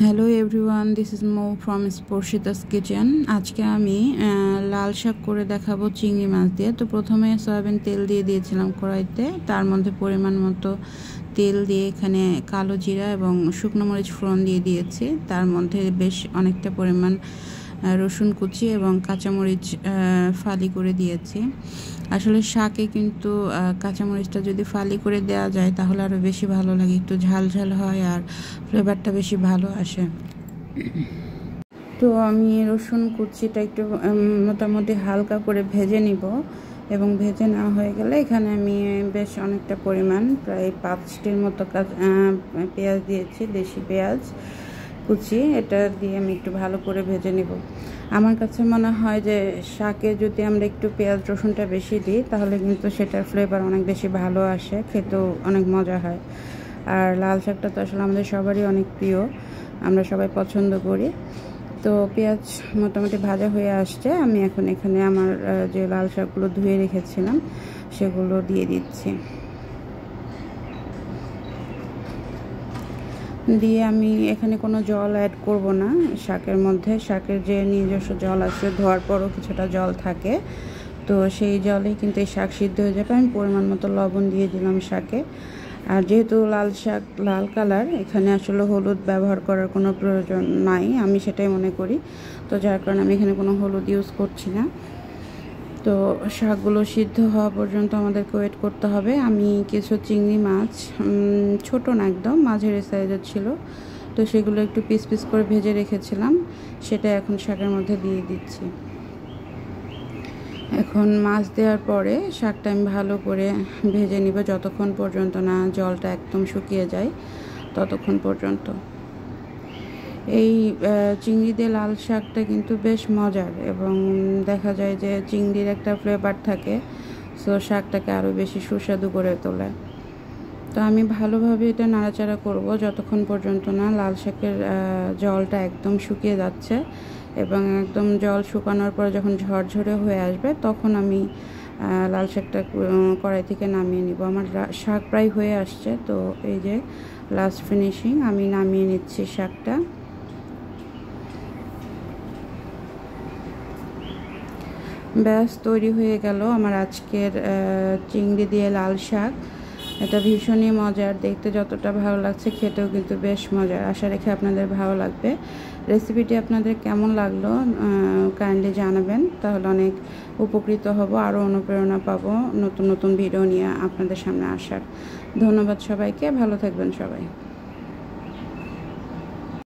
Hello everyone, this is Mo from Sparshita's kitchen. আজকে আমি লাল শাক করে দেখাবো চিংড়ি মাছ দিয়ে। তো প্রথমে সয়াবিন তেল দিয়ে দিয়েছিলাম কড়াইতে, তার মধ্যে পরিমাণ মতো তেল দিয়ে এখানে কালো জিরা এবং শুকনো মরিচ ফোড়ন দিয়ে দিয়েছি। তার মধ্যে বেশ অনেকটা পরিমাণ রসুন কুচি এবং কাঁচামরিচ ফালি করে দিয়েছি। আসলে শাকে কিন্তু কাঁচামরিচটা যদি ফালি করে দেওয়া যায় তাহলে আরও বেশি ভালো লাগে, একটু ঝাল ঝাল হয় আর ফ্লেভারটা বেশি ভালো আসে। তো আমি রসুন কুচিটা একটু মোটামুটি হালকা করে ভেজে নিব এবং ভেজে নেওয়া হয়ে গেলে এখানে আমি বেশ অনেকটা পরিমাণ প্রায় 5টির মতো পেঁয়াজ দিয়েছি, দেশি পেঁয়াজ কুচি। এটা দিয়ে আমি একটু ভালো করে ভেজে নিব। আমার কাছে মনে হয় যে শাকে যদি আমরা একটু পেঁয়াজ রসুনটা বেশি দিই তাহলে কিন্তু সেটার ফ্লেভার অনেক বেশি ভালো আসে, খেতেও অনেক মজা হয়। আর লাল শাকটা তো আসলে আমাদের সবারই অনেক প্রিয়, আমরা সবাই পছন্দ করি। তো পেঁয়াজ মোটামুটি ভাজা হয়ে আসছে, আমি এখন এখানে আমার যে লাল শাকগুলো ধুয়ে রেখেছিলাম সেগুলো দিয়ে দিচ্ছি। দিয়ে আমি এখানে কোনো জল অ্যাড করব না শাকের মধ্যে। শাকের যে নিজস্ব জল আছে, ধোয়ার পরও কিছুটা জল থাকে, তো সেই জলেই কিন্তু এই শাক সিদ্ধ হয়ে যাবে। আমি পরিমাণ মতো লবণ দিয়ে দিলাম শাকে। আর যেহেতু লাল শাক লাল কালার, এখানে আসলে হলুদ ব্যবহার করার কোনো প্রয়োজন নাই, আমি সেটাই মনে করি। তো যার কারণে আমি এখানে কোনো হলুদ ইউজ করছি না। তো শাকগুলো সিদ্ধ হওয়া পর্যন্ত আমাদেরকে ওয়েট করতে হবে। আমি কিছু চিংড়ি মাছ, ছোট না একদম মাঝারি সাইজের ছিল, তো সেগুলো একটু পিস পিস করে ভেজে রেখেছিলাম, সেটা এখন শাকের মধ্যে দিয়ে দিচ্ছি। এখন মাছ দেওয়ার পরে শাকটা আমি ভালো করে ভেজে নিব যতক্ষণ পর্যন্ত না জলটা একদম শুকিয়ে যায়, ততক্ষণ পর্যন্ত। এই চিংড়ি দিয়ে লাল শাকটা কিন্তু বেশ মজার এবং দেখা যায় যে চিংড়ির একটা ফ্লেভার থাকে, সো শাকটাকে আরও বেশি সুস্বাদু করে তোলে। তো আমি ভালোভাবে এটা নাড়াচাড়া করব যতক্ষণ পর্যন্ত না লাল শাকের জলটা একদম শুকিয়ে যাচ্ছে, এবং একদম জল শুকানোর পর যখন ঝরঝরে হয়ে আসবে তখন আমি লাল শাকটা কড়াই থেকে নামিয়ে নিব। আমার শাক প্রায় হয়ে আসছে, তো এই যে লাস্ট ফিনিশিং, আমি নামিয়ে নিচ্ছি শাকটা। ব্যাস তৈরি হয়ে গেল আমার আজকের চিংড়ি দিয়ে লাল শাক। এটা ভীষণই মজার, দেখতে যতটা ভালো লাগছে খেতেও কিন্তু বেশ মজার। আশা রেখে আপনাদের ভালো লাগবে। রেসিপিটি আপনাদের কেমন লাগলো কাইন্ডলি জানাবেন, তাহলে অনেক উপকৃত হব, আরও অনুপ্রেরণা পাবো নতুন নতুন ভিডিও নিয়ে আপনাদের সামনে আসার। ধন্যবাদ সবাইকে, ভালো থাকবেন সবাই।